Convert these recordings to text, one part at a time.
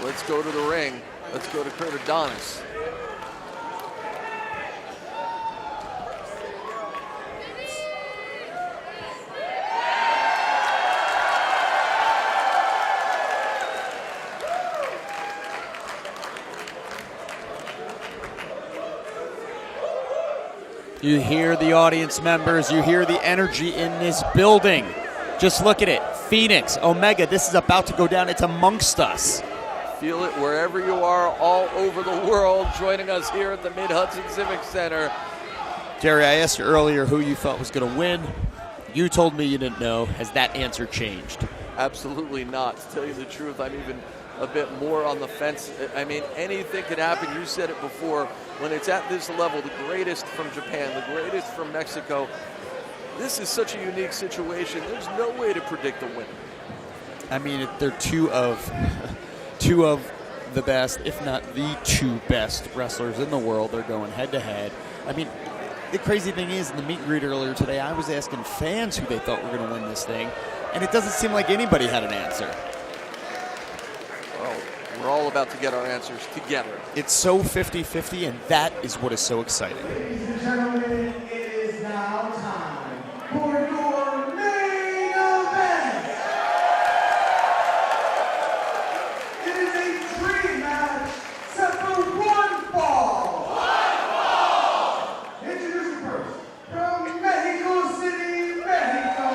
Let's go to the ring. Let's go to Kurt Adonis. You hear the audience members, you hear the energy in this building. Just look at it. Fenix, Omega, this is about to go down. It's amongst us. Feel it wherever you are, all over the world, joining us here at the Mid-Hudson Civic Center. Jerry, I asked you earlier who you thought was going to win. You told me you didn't know. Has that answer changed? Absolutely not. To tell you the truth, I'm even a bit more on the fence. I mean, anything could happen. You said it before. When it's at this level, the greatest from Japan, the greatest from Mexico, this is such a unique situation. There's no way to predict the winner. I mean, they're two of the best, if not the two best wrestlers in the world. They're going head-to-head. I mean, the crazy thing is, in the meet and greet earlier today, I was asking fans who they thought were going to win this thing, and it doesn't seem like anybody had an answer. Well, we're all about to get our answers together. It's so 50-50, and that is what is so exciting. Ladies and gentlemen, it is now time for your main event. It is a dream match set for one fall. Introducing first, from Mexico City, Mexico,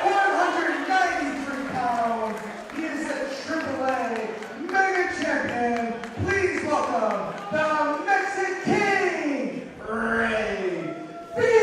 193 pounds. He is a AAA Mega Champion. Please welcome the Mexican King, Ray Fenix.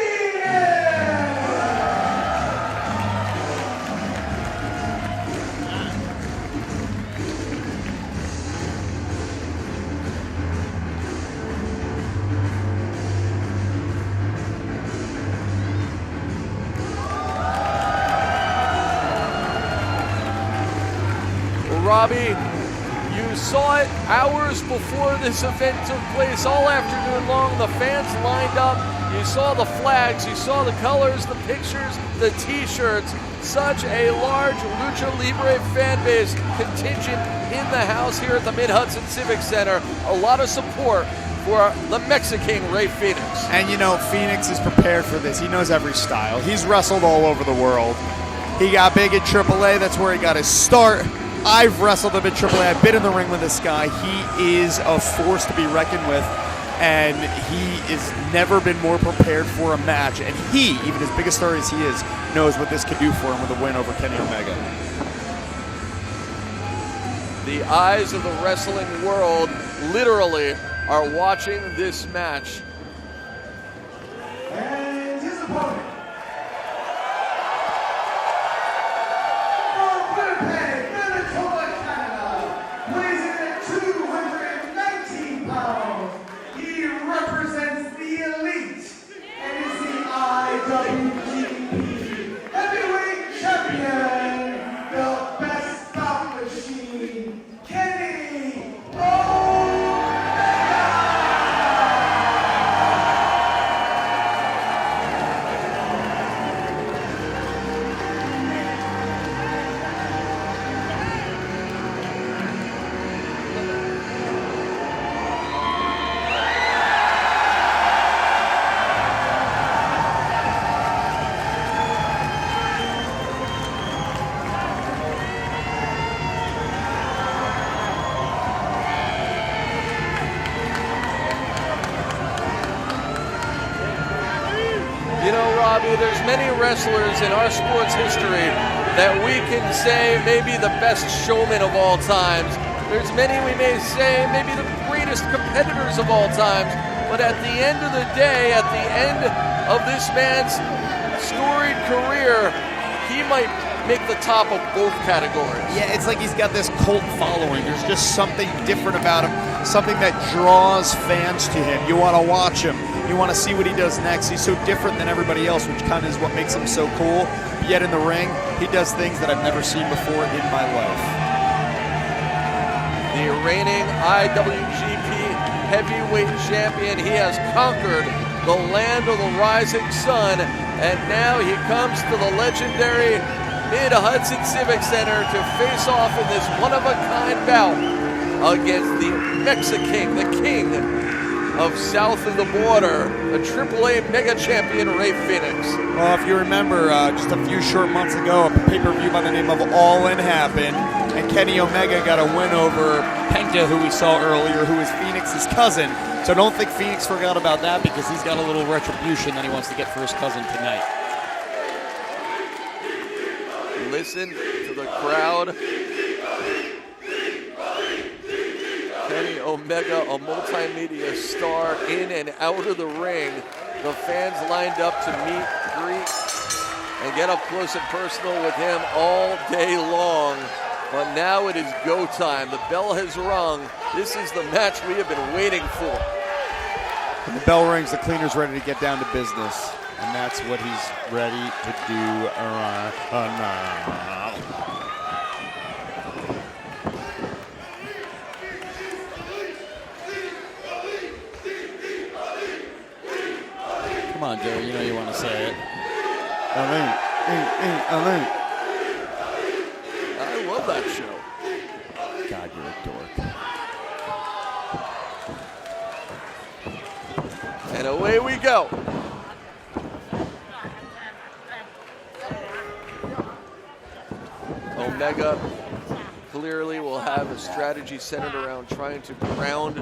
Robbie, you saw it hours before this event took place, all afternoon long. The fans lined up. You saw the flags, you saw the colors, the pictures, the t-shirts. Such a large Lucha Libre fan base contingent in the house here at the Mid-Hudson Civic Center. A lot of support for the Mexican Ray Fenix. And you know, Fenix is prepared for this. He knows every style. He's wrestled all over the world. He got big at AAA. That's where he got his start. I've wrestled him at AAA. I've been in the ring with this guy. He is a force to be reckoned with, and he has never been more prepared for a match. And he, even as big a star as he is, knows what this could do for him with a win over Kenny Omega. The eyes of the wrestling world literally are watching this match. And his opponent, Winnipeg, Manitoba, Canada, weighs in at 219 pounds. He represents the elite and is the IWGP Heavyweight Champion, the best bout machine, Kenny Omega. You know, Robbie, there's many wrestlers in our sports history that we can say maybe the best showman of all times. There's many we may say maybe the greatest competitors of all times. But at the end of the day, at the end of this man's storied career, he might make the top of both categories. Yeah, it's like he's got this cult following. There's just something different about him, something that draws fans to him. You want to watch him. You want to see what he does next. He's so different than everybody else, which kind of is what makes him so cool. Yet in the ring, he does things that I've never seen before in my life. The reigning IWGP Heavyweight Champion, he has conquered the land of the rising sun, and now he comes to the legendary Mid-Hudson Civic Center to face off in this one-of-a-kind bout against the Mexican, the king of south of the border, the AAA mega champion, Rey Fenix. Well, if you remember, just a few short months ago, a pay-per-view by the name of All In happened, and Kenny Omega got a win over Penta, who we saw earlier, who is Fenix's cousin. So don't think Fenix forgot about that, because he's got a little retribution that he wants to get for his cousin tonight. Listen to the crowd. Kenny Omega, a multimedia star in and out of the ring. The fans lined up to meet, greet, and get up close and personal with him all day long. But now it is go time. The bell has rung. This is the match we have been waiting for. When the bell rings, the cleaner's ready to get down to business. And that's what he's ready to do now. Come on, Jerry, you know you want to say it. I love that show. God, you're a dork. And away we go. Omega clearly will have a strategy centered around trying to ground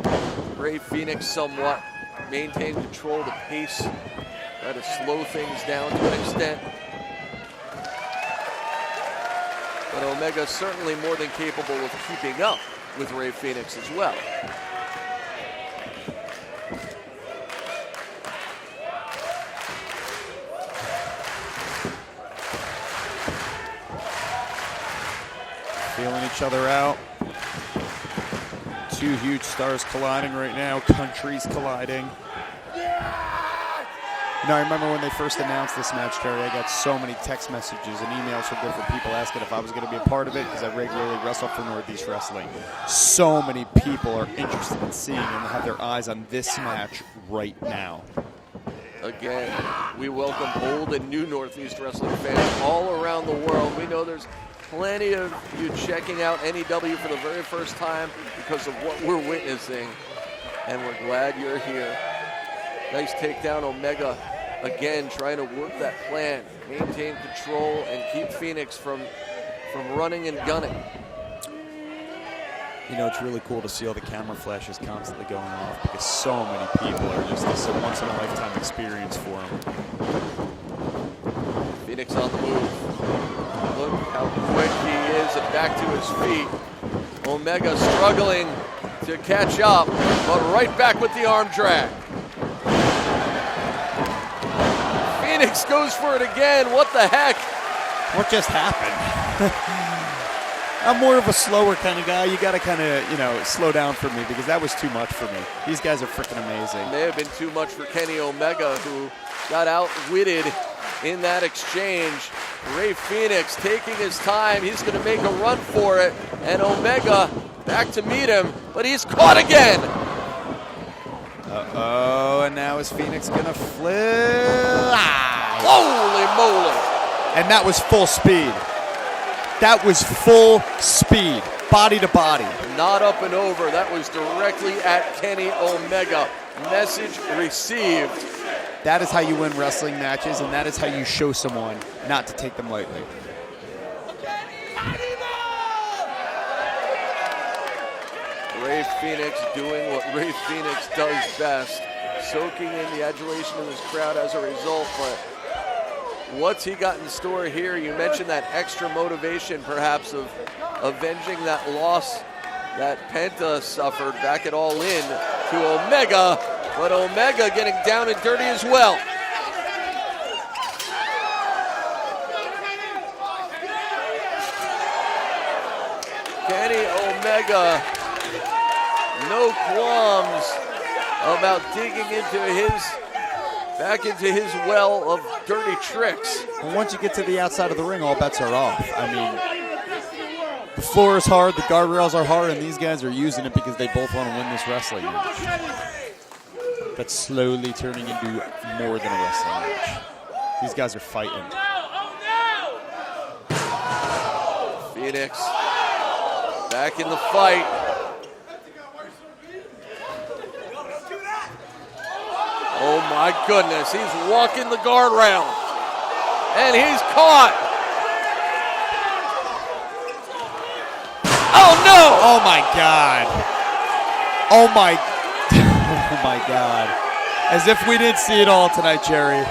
Rey Fenix somewhat, maintain control of the pace, try to slow things down to an extent. But Omega certainly more than capable of keeping up with Rey Fenix as well. Feeling each other out. Two huge stars colliding right now. Countries colliding. You know, I remember when they first announced this match, Terry, I got so many text messages and emails from different people asking if I was going to be a part of it, because I regularly wrestle for Northeast Wrestling. So many people are interested in seeing and have their eyes on this match right now. Again, we welcome old and new Northeast Wrestling fans all around the world. We know there's plenty of you checking out NEW for the very first time because of what we're witnessing, and we're glad you're here. Nice takedown, Omega. Again, trying to work that plan, maintain control, and keep Fenix from running and gunning. You know, it's really cool to see all the camera flashes constantly going off, because so many people are just, this is a once-in-a-lifetime experience for them. Fenix on the move. Look how quick he is and back to his feet. Omega struggling to catch up, but right back with the arm drag. Fenix goes for it again. What the heck? What just happened? I'm more of a slower kind of guy. You got to kind of, slow down for me, because that was too much for me. These guys are freaking amazing. May have been too much for Kenny Omega, who got outwitted in that exchange. Rey Fenix taking his time. He's going to make a run for it. And Omega back to meet him, but he's caught again. Uh-oh, and now is Fenix going to flip? Holy moly. And that was full speed. That was full speed, body to body. Not up and over. That was directly at Kenny Omega. Message received. That is how you win wrestling matches, and that is how you show someone not to take them lightly. Rey Fenix doing what Rey Fenix does best, soaking in the adulation of his crowd as a result, but what's he got in store here? You mentioned that extra motivation, perhaps, of avenging that loss that Penta suffered back at All In to Omega, but Omega getting down and dirty as well. Kenny Omega, no qualms about digging back into his well of dirty tricks. And once you get to the outside of the ring, all bets are off. I mean, the floor is hard, the guardrails are hard, and these guys are using it because they both want to win this wrestling match. That's slowly turning into more than a wrestling match. These guys are fighting. Fenix back in the fight. Oh my goodness, he's walking the guardrail. And he's caught. Oh no! Oh my God. Oh my, oh my God. As if we didn't see it all tonight, Jerry.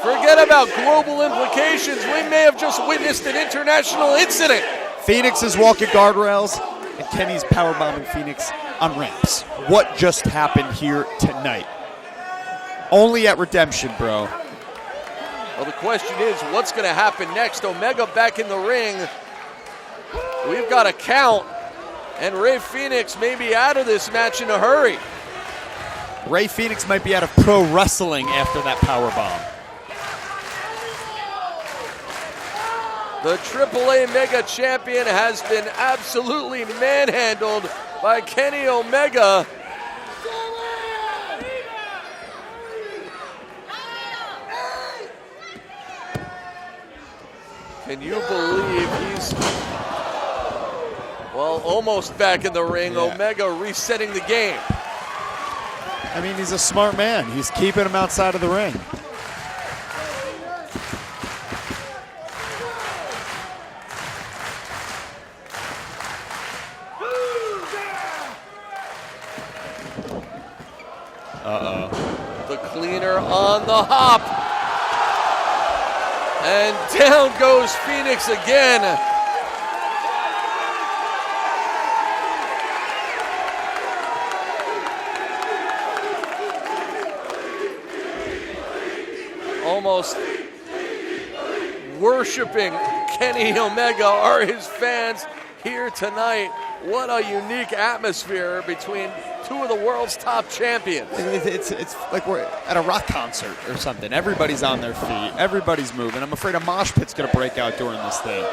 Forget about global implications. We may have just witnessed an international incident. Fenix is walking guardrails, and Kenny's powerbombing Fenix on ramps. What just happened here tonight? Only at Redemption, bro. Well, the question is, what's going to happen next? Omega back in the ring. We've got a count, and Rey Fenix may be out of this match in a hurry. Rey Fenix might be out of pro wrestling after that powerbomb. The AAA Mega Champion has been absolutely manhandled by Kenny Omega. Can you believe he's, well, almost back in the ring? Yeah. Omega resetting the game. I mean, he's a smart man. He's keeping him outside of the ring. The cleaner on the hop. And down goes Fenix again. Almost worshiping Kenny Omega are his fans here tonight. What a unique atmosphere between two of the world's top champions. It's like we're at a rock concert or something. Everybody's on their feet. Everybody's moving. I'm afraid a mosh pit's going to break out during this thing.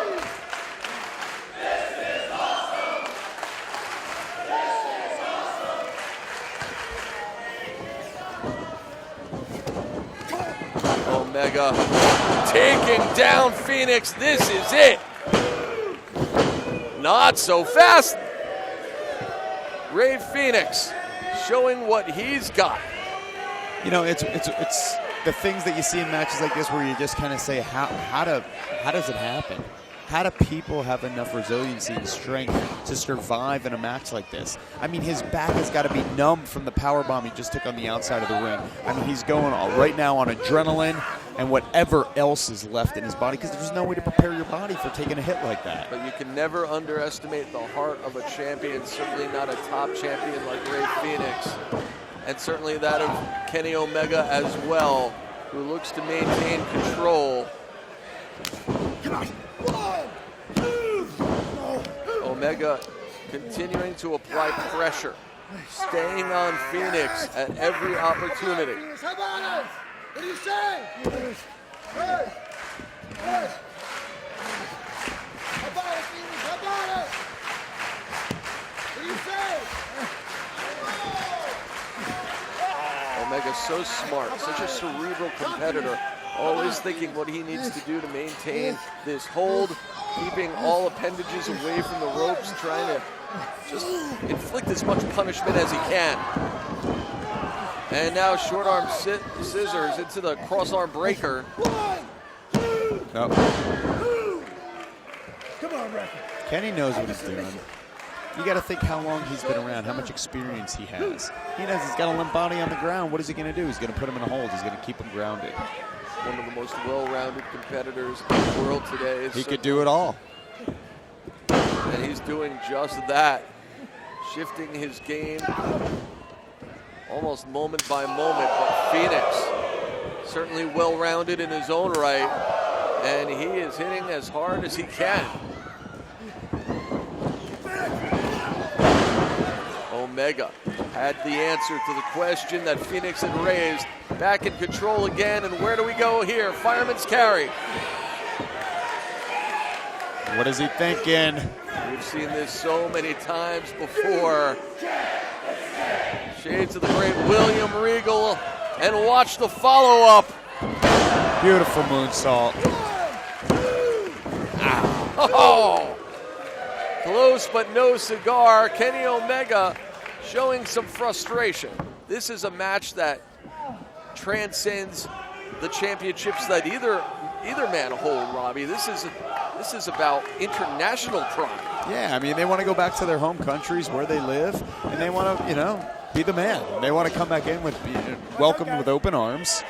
Omega taking down Fenix. This is it. Not so fast. Rey Fenix showing what he's got. You know, it's the things that you see in matches like this where you just kind of say, how does it happen? How do people have enough resiliency and strength to survive in a match like this? I mean, his back has got to be numb from the powerbomb he just took on the outside of the ring. I mean, he's going right now on adrenaline and whatever else is left in his body, because there's no way to prepare your body for taking a hit like that. But you can never underestimate the heart of a champion, certainly not a top champion like Rey Fenix, and certainly that of Kenny Omega as well, who looks to maintain control. Omega continuing to apply pressure, staying on Fenix at every opportunity. How about it? What do you say? Hey! Hey! How about it, Fenix? How about it? What do you say? Omega's so smart, such a cerebral competitor, always thinking what he needs to do to maintain this hold, keeping all appendages away from the ropes, trying to just inflict as much punishment as he can. And now short arm scissors into the cross arm breaker. Nope. Come on, Record. Kenny knows what he's doing. You got to think how long he's been around, how much experience he has. He knows he's got a limp body on the ground. What is he going to do? He's going to put him in a hold. He's going to keep him grounded. One of the most well-rounded competitors in the world today. He could do it all. And he's doing just that. Shifting his game almost moment by moment. But Fenix, certainly well-rounded in his own right. And he is hitting as hard as he can. Omega had the answer to the question that Fenix had raised. Back in control again, and where do we go here? Fireman's carry. What is he thinking? We've seen this so many times before. Shades of the great William Regal, and watch the follow-up. Beautiful moonsault. Oh, close but no cigar. Kenny Omega showing some frustration. This is a match that transcends the championships that either man hold, Robbie. This is about international pride. Yeah, I mean, they want to go back to their home countries where they live, and they want to, be the man. They want to come back in with welcomed with open arms,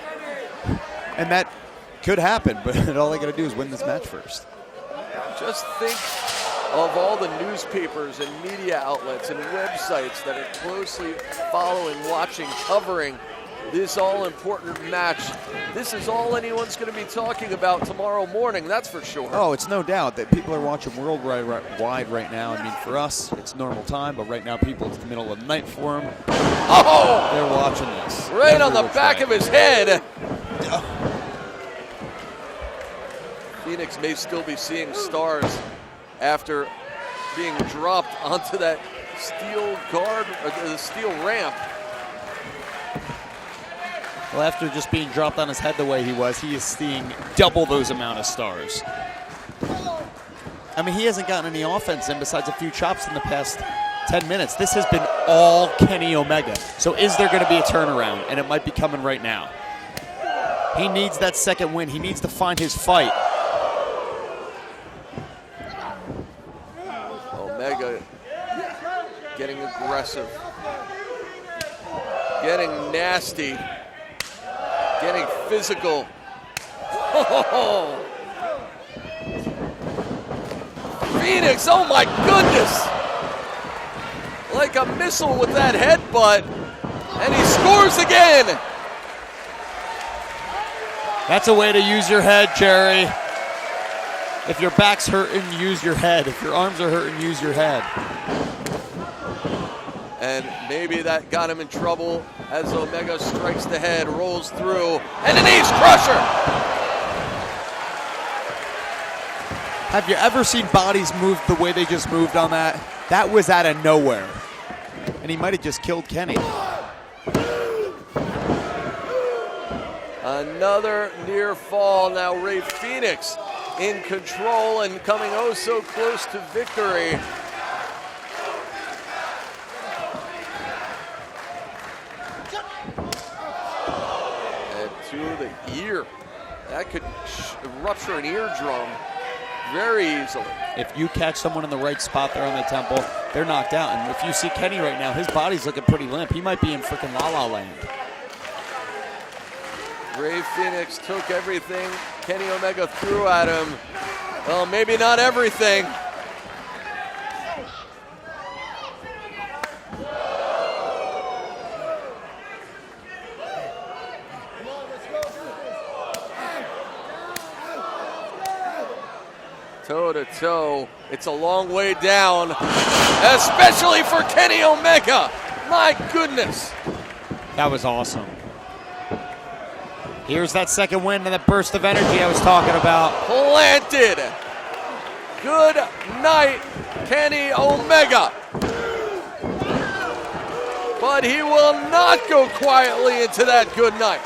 and that could happen. But all they got to do is win this match first. Just think of all the newspapers and media outlets and websites that are closely following, watching, covering this all-important match. This is all anyone's going to be talking about tomorrow morning, that's for sure. Oh, it's no doubt that people are watching worldwide right now. I mean, for us, it's normal time, but right now, people, it's the middle of the night for them. Oh! They're watching this. Right on the back of his head. Fenix may still be seeing stars after being dropped onto that steel guard, or the steel ramp. Well, after just being dropped on his head the way he was, he is seeing double those amount of stars. I mean, he hasn't gotten any offense in besides a few chops in the past 10 minutes. This has been all Kenny Omega. So is there going to be a turnaround? And it might be coming right now. He needs that second win. He needs to find his fight. Omega getting aggressive, getting nasty, getting physical. Oh. Fenix, oh my goodness! Like a missile with that headbutt, and he scores again! That's a way to use your head, Jerry. If your back's hurting, use your head. If your arms are hurting, use your head. And maybe that got him in trouble as Omega strikes the head, rolls through, and an ace crusher! Have you ever seen bodies move the way they just moved on that? That was out of nowhere. And he might have just killed Kenny. Another near fall. Now Ray Fenix in control and coming oh so close to victory. And to the ear. That could rupture an eardrum very easily. If you catch someone in the right spot there on the temple, they're knocked out. And if you see Kenny right now, his body's looking pretty limp. He might be in freaking La La Land. Ray Fenix took everything Kenny Omega threw at him. Well, maybe not everything. Toe to toe, it's a long way down, especially for Kenny Omega. My goodness. That was awesome. Here's that second win and that burst of energy I was talking about. Planted. Good night, Kenny Omega. But he will not go quietly into that good night.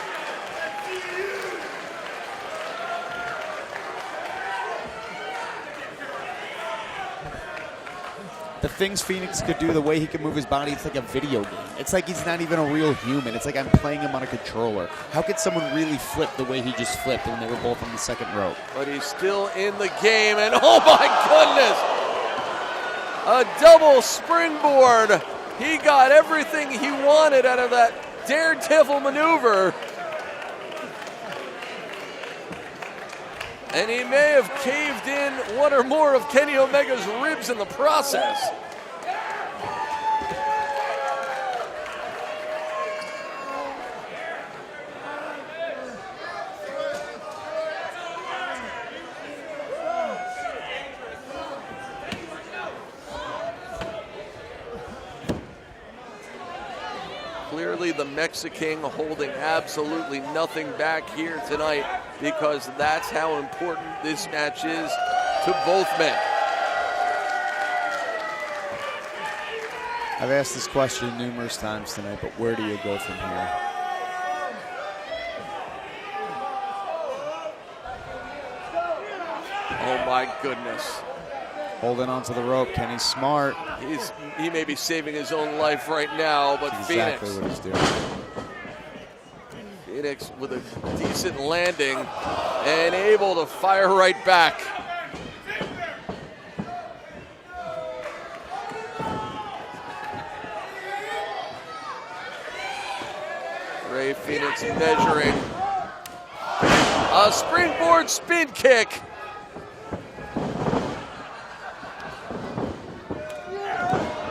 The things Fenix could do, the way he could move his body, it's like a video game. It's like he's not even a real human. It's like I'm playing him on a controller. How could someone really flip the way he just flipped when they were both on the second rope? But he's still in the game, and oh my goodness! A double springboard. He got everything he wanted out of that daredevil maneuver. And he may have caved in one or more of Kenny Omega's ribs in the process. Clearly the Mexican holding absolutely nothing back here tonight, because that's how important this match is to both men. I've asked this question numerous times tonight, but where do you go from here? Oh my goodness. Holding onto the rope. Kenny's smart. He may be saving his own life right now, but That's exactly Fenix. what he's doing. Fenix with a decent landing and able to fire right back. Ray Fenix measuring. A springboard spin kick.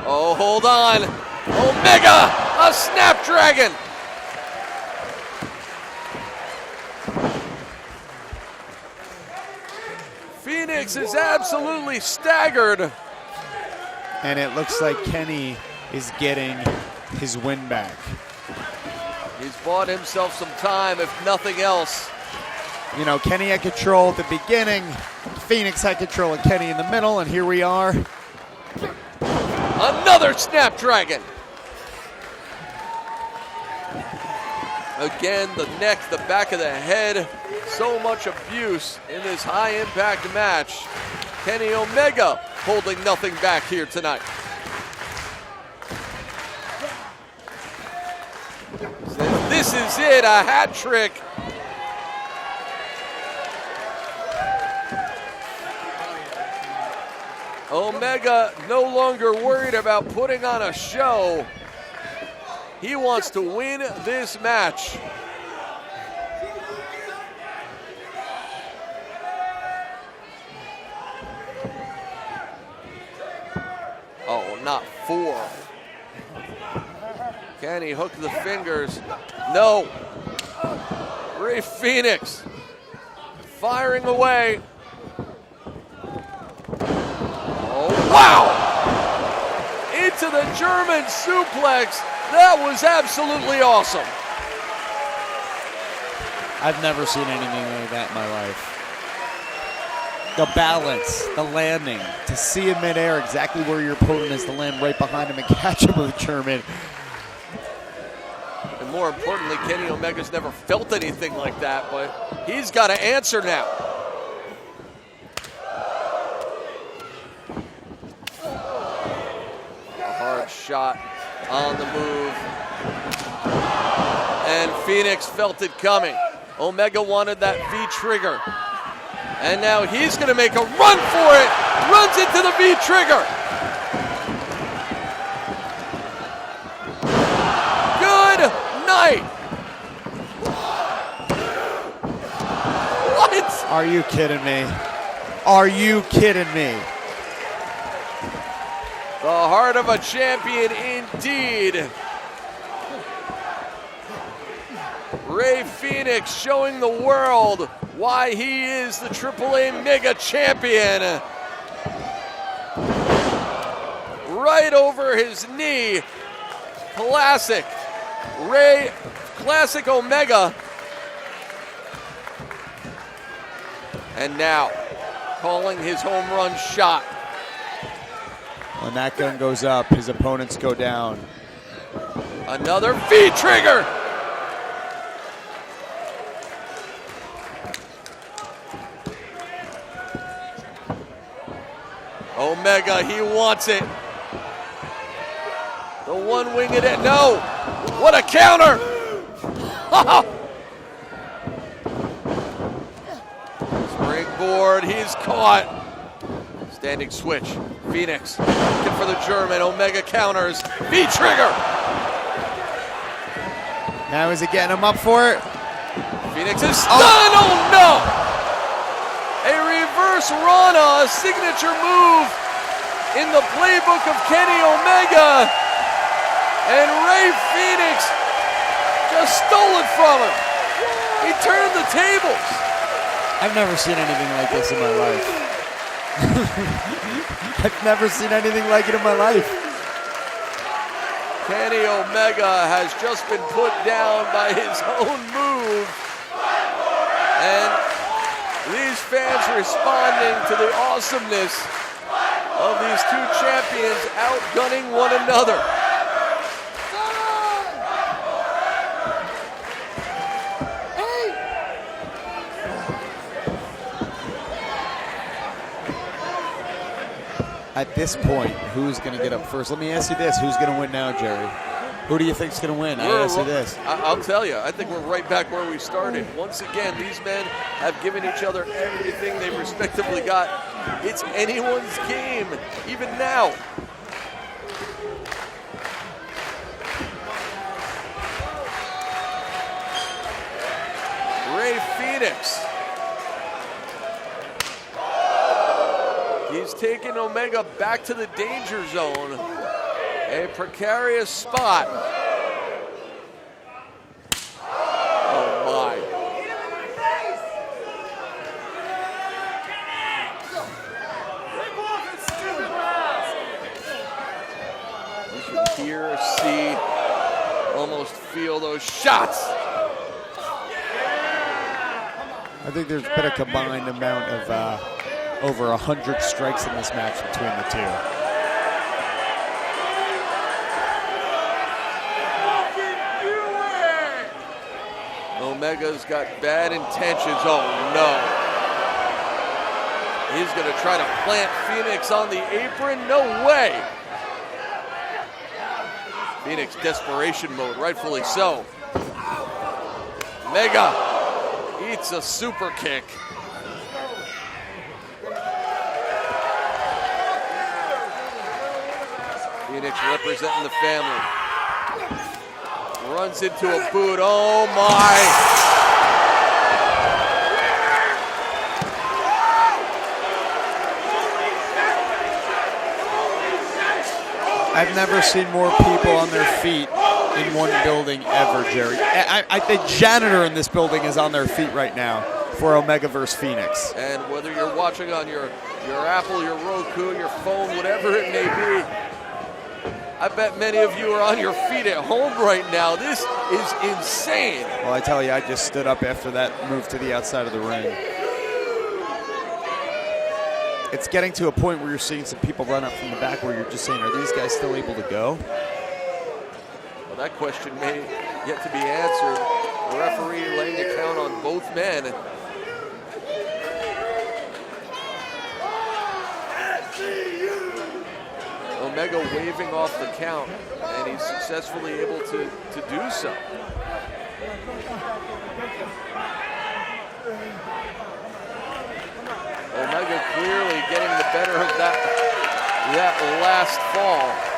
Oh, hold on. Omega, a Snapdragon. Fenix is absolutely staggered. And it looks like Kenny is getting his win back. He's bought himself some time, if nothing else. You know, Kenny had control at the beginning. Fenix had control of Kenny in the middle, and here we are. Another Snapdragon. Again, the neck, the back of the head. So much abuse in this high-impact match. Kenny Omega holding nothing back here tonight. This is it, a hat trick. Omega no longer worried about putting on a show. He wants to win this match. Oh, not 4. Can he hook the fingers? No. Ray Fenix firing away. Oh, wow! Into the German suplex. That was absolutely awesome. I've never seen anything like that in my life. The balance, the landing, to see in midair exactly where your opponent is to land right behind him and catch him with a German. And more importantly, Kenny Omega's never felt anything like that, but he's got to answer now. A hard shot on the move. And Fenix felt it coming. Omega wanted that V-trigger. And now he's going to make a run for it. Runs into the V-trigger. Good night. What? Are you kidding me? Are you kidding me? The heart of a champion indeed. Ray Fenix showing the world why he is the AAA Mega Champion. Right over his knee. Classic. Ray, classic Omega. And now, calling his home run shot. When that gun goes up, his opponents go down. Another V-trigger. Omega, he wants it. The one-winged it. No! What a counter! Springboard, he's caught. Standing switch. Fenix looking for the German. Omega counters. V-trigger! Now is he getting him up for it? Fenix is stunned! Oh no! A reverse Rana, a signature move in the playbook of Kenny Omega. And Ray Fenix just stole it from him. He turned the tables. I've never seen anything like this in my life. I've never seen anything like it in my life. Kenny Omega has just been put down by his own move. And these fans responding to the awesomeness of these two champions outgunning one another. At this point, who's going to get up first? Let me ask you this. Who's going to win now, Jerry? Who do you think's going to win? I ask you this. I'll tell you. I think we're right back where we started. Once again, these men have given each other everything they've respectively got. It's anyone's game, even now. Fenix. He's taken Omega back to the danger zone. A precarious spot. Oh my. You can hear, see, almost feel those shots. I think there's been a combined amount of over 100 strikes in this match between the two. Omega's got bad intentions. Oh no. He's going to try to plant Fenix on the apron. No way. Fenix desperation mode, rightfully so. Omega eats a super kick. Fenix representing the family. Runs into a boot. Oh my. I've never seen more people on their feet in one building ever, Jerry. The janitor in this building is on their feet right now for Omega versus Fenix. And whether you're watching on your Apple, your Roku, your phone, whatever it may be, I bet many of you are on your feet at home right now. This is insane. Well, I tell you, I just stood up after that move to the outside of the ring. It's getting to a point where you're seeing some people run up from the back where you're just saying, are these guys still able to go? Well, that question may yet to be answered. The referee laying a count on both men. Omega waving off the count, and he's successfully able to do so. Omega clearly getting the better of that last fall.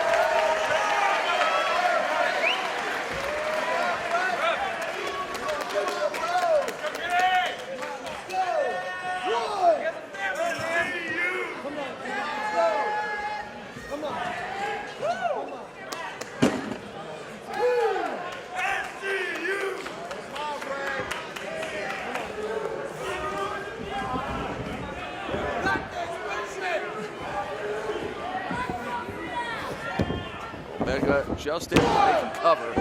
Omega just able to make a cover.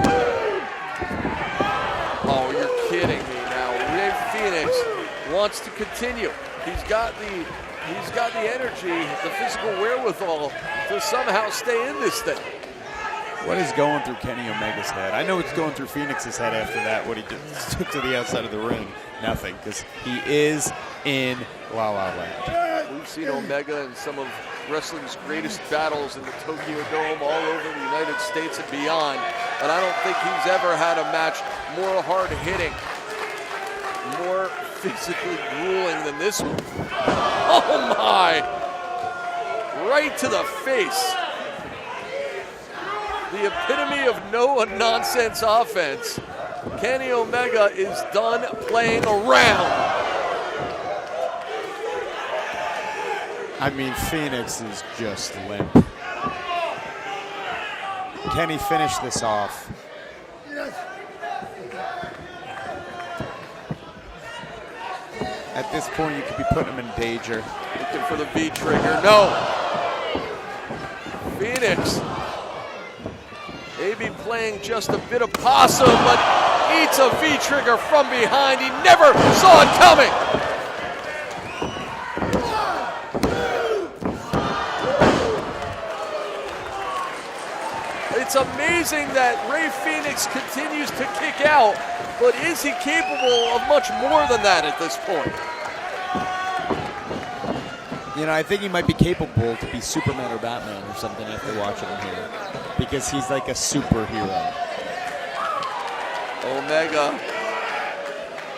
Oh, you're kidding me now. Rey Fenix wants to continue. He's got the energy, the physical wherewithal to somehow stay in this thing. What is going through Kenny Omega's head? I know it's going through Fenix's head after that, what he just took to the outside of the ring. Nothing, because he is in La La Land. We've seen Omega in some of wrestling's greatest battles in the Tokyo Dome all over the United States and beyond. And I don't think he's ever had a match more hard-hitting, more physically grueling than this one. Oh my! Right to the face. The epitome of no-nonsense offense. Kenny Omega is done playing around. I mean, Fenix is just limp. Can he finish this off? At this point, you could be putting him in danger. Looking for the V-trigger. No. Fenix maybe playing just a bit of possum, but eats a V-trigger from behind. He never saw it coming. It's amazing that Rey Fenix continues to kick out, but is he capable of much more than that at this point? You know, I think he might be capable to be Superman or Batman or something after watching him here, because he's like a superhero. Omega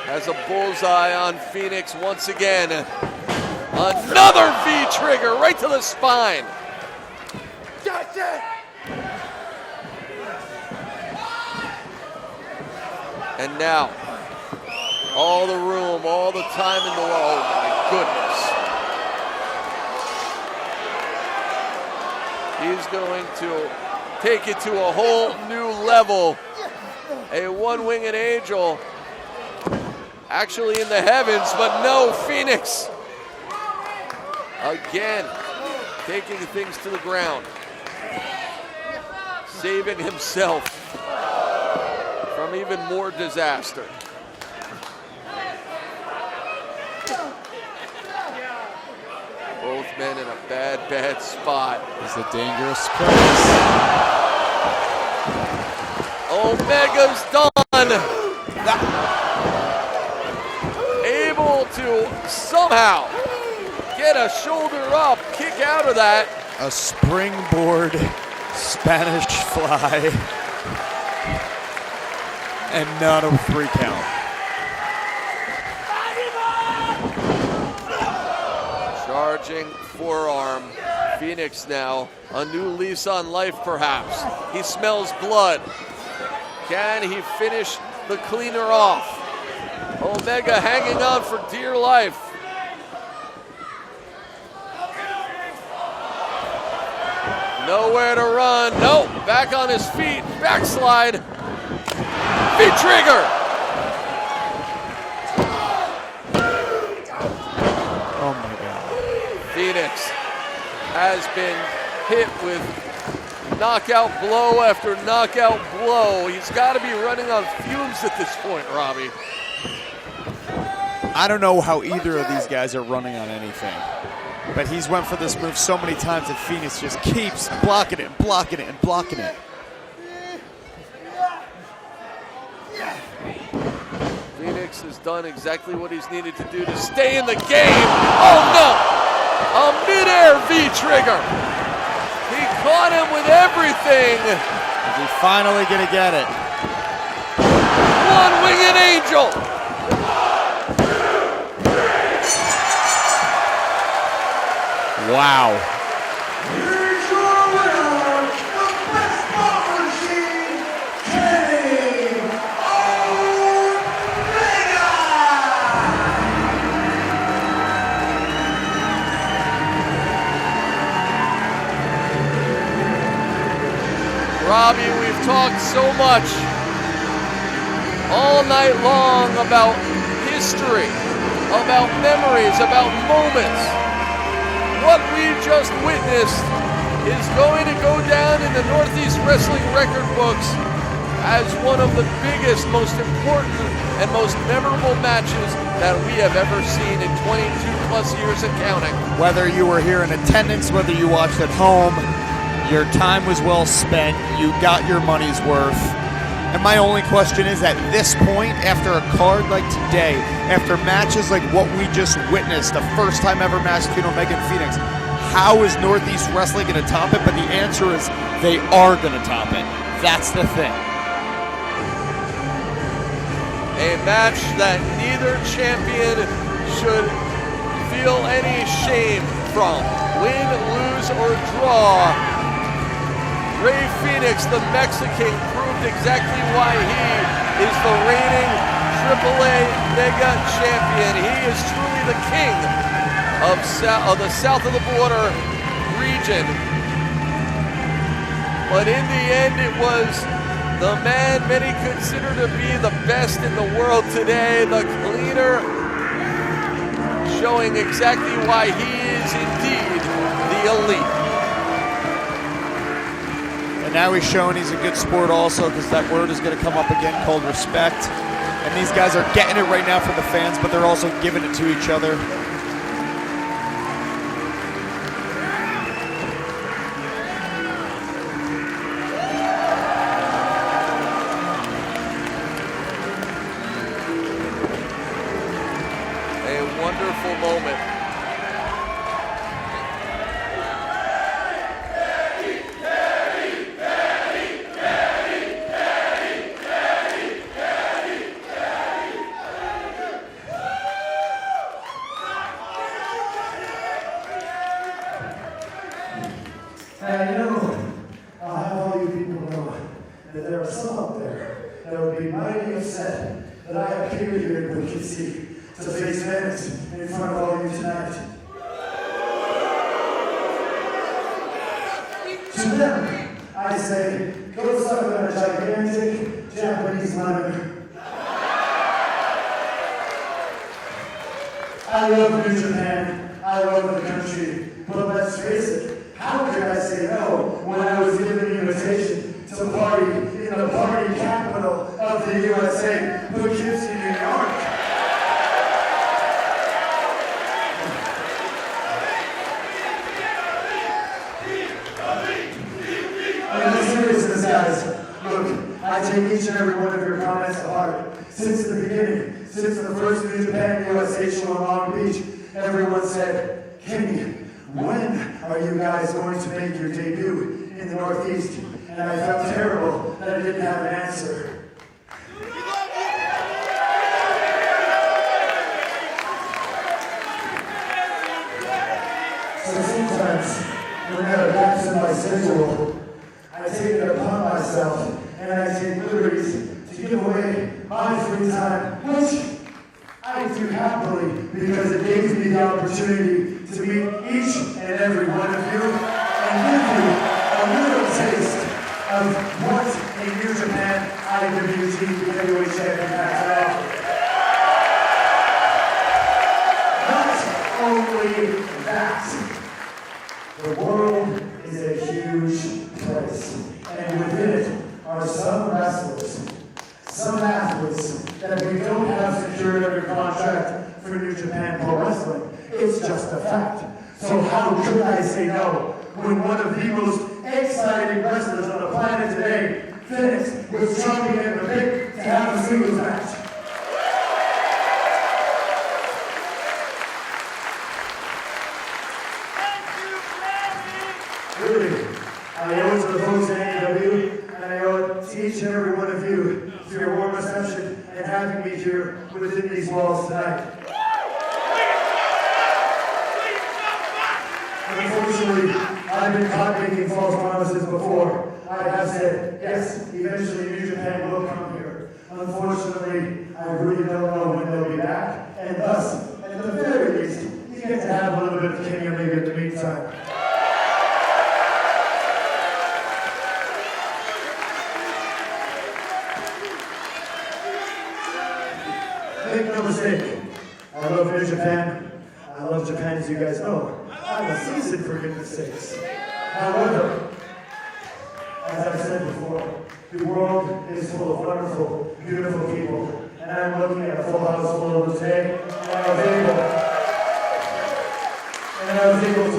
has a bullseye on Fenix once again. Another V-trigger right to the spine. And now, all the room, all the time in the world. Oh my goodness. He's going to take it to a whole new level. A one-winged angel, actually in the heavens, but no, Fenix. Again, taking things to the ground. Saving himself from even more disaster. Both men in a bad, bad spot. It's a dangerous place. Omega's done. Able to somehow get a shoulder up, kick out of that. A springboard Spanish fly. And not a 3 count. Charging forearm. Fenix now, a new lease on life perhaps. He smells blood. Can he finish the cleaner off? Omega hanging on for dear life. Nowhere to run. Nope, back on his feet. Backslide. V-trigger. Oh my God. Fenix has been hit with knockout blow after knockout blow. He's got to be running on fumes at this point, Robbie. I don't know how either of these guys are running on anything, but he's went for this move so many times that Fenix just keeps blocking it and blocking it and blocking it. Fenix has done exactly what he's needed to do to stay in the game. Oh no! A mid-air V-trigger. He caught him with everything. Is he finally gonna get it? One-winged angel. Wow. Here's your winner, the best spot machine, Kenny Omega! Robbie, we've talked so much all night long about history, about memories, about moments. What we just witnessed is going to go down in the Northeast Wrestling record books as one of the biggest, most important, and most memorable matches that we have ever seen in 22 plus years and counting. Whether you were here in attendance, whether you watched at home, your time was well spent. You got your money's worth. And my only question is, at this point, after a card like today, after matches like what we just witnessed, the first time ever match between Omega and Fenix, how is Northeast Wrestling going to top it? But the answer is they are going to top it. That's the thing. A match that neither champion should feel any shame from. Win, lose, or draw. Rey Fenix, the Mexican, proved exactly why he is the reigning AAA Mega Champion. He is truly the king of the south of the border region. But in the end, it was the man many consider to be the best in the world today, the cleaner, showing exactly why he is indeed the elite. And now he's showing he's a good sport also, because that word is going to come up again called respect. And these guys are getting it right now for the fans, but they're also giving it to each other. A wonderful moment. And I know I'll have all you people know that there are some out there that would be mighty upset that I appeared here in Poughkeepsie to face Fenix in front of all you tonight. To them, I say, go suck on a gigantic Japanese lemon. I love New Japan, I love the country, but let's face it, how could I say no when I was given the invitation to party in the party capital of the USA, Poughkeepsie, New York? In all seriousness, guys, look, I take each and every one of your comments to heart. Since the beginning, since the first New Japan USA show in Long Beach, everyone said, Kenny, when are you guys going to make your debut in the Northeast? And I felt terrible that I didn't have an answer. So sometimes, when there are gaps in my schedule, I take it upon myself and I take liberties to give away my free time, which I do happily because it gives me the opportunity to meet each and every one of you and give you a little taste of what a New Japan IWGP Heavyweight Champion has to offer. Not only that, the world is a huge place, and within it are some wrestlers, some athletes that we don't have secured under contract for New Japan Pro Wrestling. It's just a fact. So how could I say no when one of the most exciting wrestlers on the planet today, Fenix, was chomping at the bit to have a singles match? Really, I owe it to the folks at AEW, and I owe it to each and every one of you for your warm reception and having me here within these walls tonight. Unfortunately, I've been caught making false promises before. I have said, yes, eventually New Japan will come here. Unfortunately, I really don't know when they'll be back, and thus, at the very least, you get to have a little bit of Kenny Omega in the meantime. Make no mistake, I love New Japan. I love Japan, as you guys know. I'm a seasoned, for goodness sakes. However, as I said before, the world is full of wonderful, beautiful people. And I'm looking at a full house full of them today, and I was able to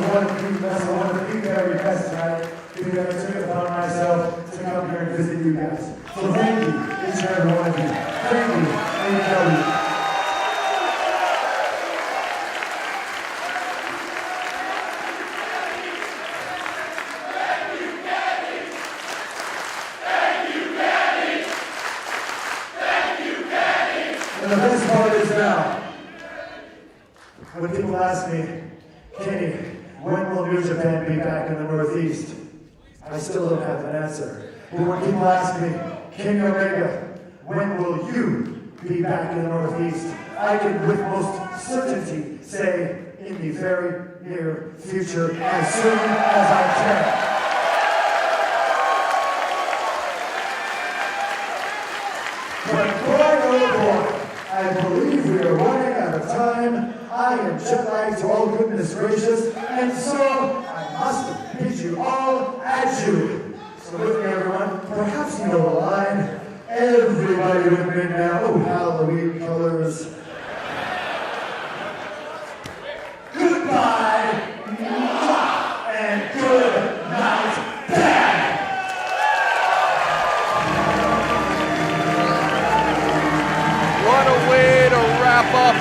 wrestle one of the very best tonight because I took it upon myself to come here and visit you guys. So thank you, each and every one of you. Thank you, AEW. And the best part is now, when people ask me, Kenny, when will New Japan be back in the Northeast? I still don't have an answer. But when people ask me, Kenny Omega, when will you be back in the Northeast? I can with most certainty say in the very near future, as soon as I can. But boy, oh boy, I believe we are running out of time. I am jet lagged to all goodness gracious, and so I must bid you all adieu. So with me, everyone, perhaps you know the line. Everybody with me now. Oh, Halloween colors. Goodbye, and good night, bang! What a way to wrap up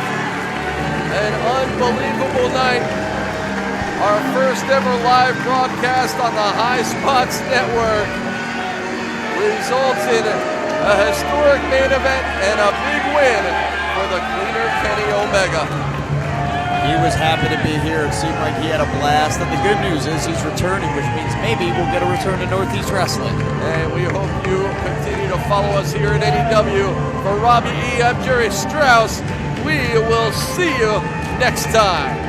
an unbelievable night. Our first ever live broadcast on the High Spots Network results in a historic main event and a big win for the cleaner Kenny Omega. He was happy to be here. It seemed like he had a blast. And the good news is he's returning, which means maybe we'll get a return to Northeast Wrestling. And we hope you continue to follow us here at NEW. For Robbie E., I'm Jerry Strauss. We will see you next time.